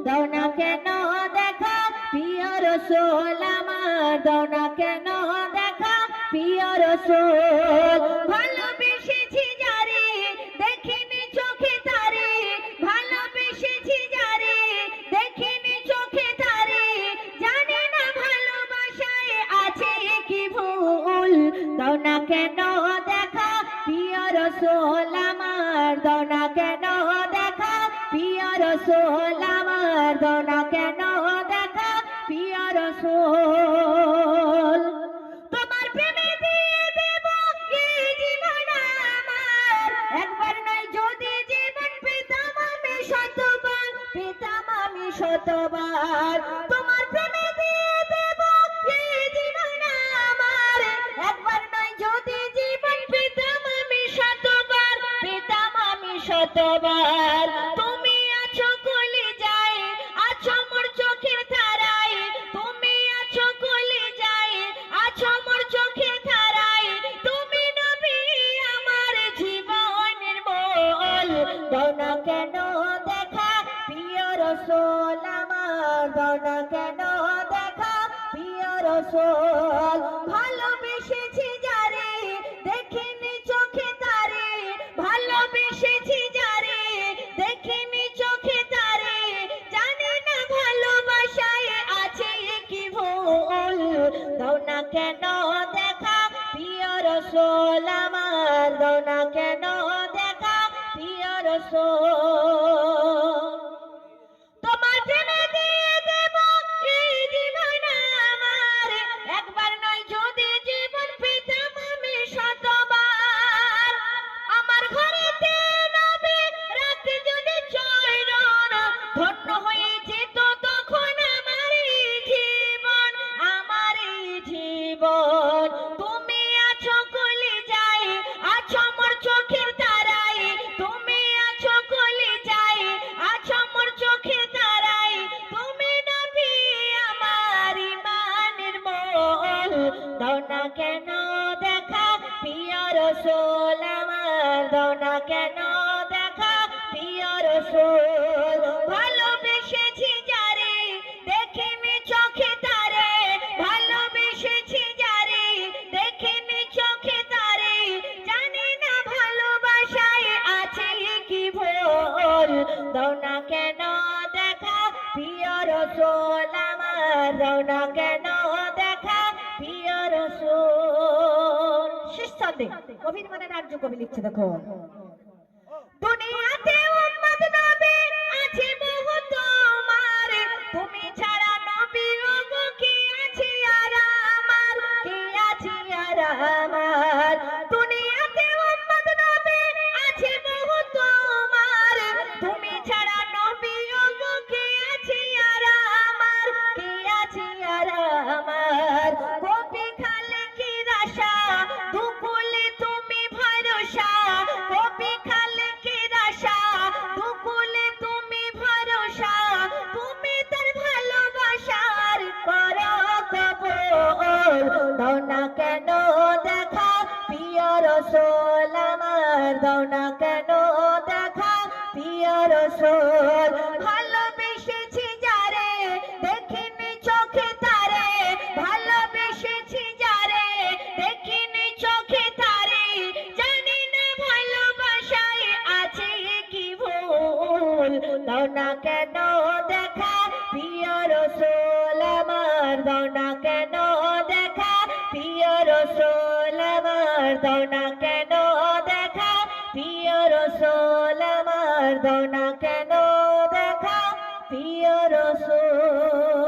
দাও না কেন দেখা প্রিয় রাসূল আমার, দাও না কেন দেখা প্রিয় রাসূল। ভালোবেসেছি যারে দেখিনি চোখে তারে, ভালোবেসেছি যারে দেখিনি চোখে তারে, জানি না ভালোবাসায় আছে কি ভুল। দাও না কেন দেখা প্রিয় রাসূল আমার, দাও না কেন দেখা প্রিয় রাসূল আমার, দাও না কেন দেখা প্রিয় রাসূল। তোমার প্রেমে দিয়ে দেব এই জীবন আমার, একবার নয় যদি জীবন পেতাম আমি শতবার, পেতাম আমি শতবার। তোমার প্রেমে দিয়ে দেব এই জীবন আমার, একবার নয় যদি জীবন পেতাম আমি শতবার, পেতাম আমি শতবার। তুমি আছো কলিজায়, আছো মোর চোখের তারায়, তুমি আছো কলিজায়, আছো মোর চোখের তারায়, তুমি নবী আমার জীবনের মোল। দাও না কেন দেখা প্রিয় রাসূল আমার, দাও না কেন দেখা প্রিয় রাসূল। ভালোবেসেছি যারে দেখিনি চোখে তারে, ভালোবেসেছি যারে দেখিনি চোখে তারে, জানি না ভালোবাসায় আছে কি ভুল। দাও না কেন দেখা প্রিয় রাসূল আমার, দাও না কেন দেখা প্রিয় রাসূল। তোমার প্রেমে দিয়ে দেব এই জীবন আমার, একবার নয় যদি জীবন পেতাম আমি শতবার। আমার ঘরেতে নবী রাখতে যদি চরণ, ধন্য হয়ে যেত তখন আমার এই জীবন, আমার এই জীবন। তুমি আছো কলিজায়, আছো মোর চোখের তারায়, তুমি আছো কলিজায়, আছো মোর চোখের তারায়, তুমি নবী আমার ইমানের মোল। দাও না কেন দেখা প্রিয় রাসূল আমার, দাও না কেন দেখা প্রিয় রাসূল। ভালোবেসেছি যারে দেখিনি চোখে তারে, ভালোবেসেছি যারে দেখিনি চোখে তারে, জানি না ভালোবাসায় আছে কি ভুল। দাও না কেন দেখা প্রিয় রাসূল আমার, দাও না কেন দেখা প্রিয় রাসূল। শেষ ছন্দে কবির মানে রাজ্য কবি লিখছে, দেখো। দুনিয়াতে উম্মত নবী আছে বহু তোমার, তুমি ছাড়া নবী ওগো কি আছে আর আমার, কি আছে আর আমার। দুনিয়াতে উম্মত নবী আছে বহু তোমার, তুমি ছাড়া নবী ওগো কি আছে আর আমার, কি আছে আর আমার। কবি খালেকের আশা দুকুলে তুমি ভরসা, কবি খালেকের আশা দুকুলে তুমি ভরসা, তুমি তার ভালোবাসার করো কবুল। দাও না কেন দেখা প্রিয় রাসূল আমার, দাও না কেন দেখা প্রিয় রাসূল। ভালোবেসেছি যারে দেখিনি চোখে তারে, ভালোবেসেছি যারে দেখিনি চোখে তারে, জানি না ভালোবাসায় আছে কি ভুল। দাও না কেন দেখা প্রিয় রাসূল আমার, দাও না কেন দেখা প্রিয় রাসূল আমার, দাও না কেন দেখা প্রিয় রাসূল আমার, দাও না কেন দেখা প্রিয় রাসূল।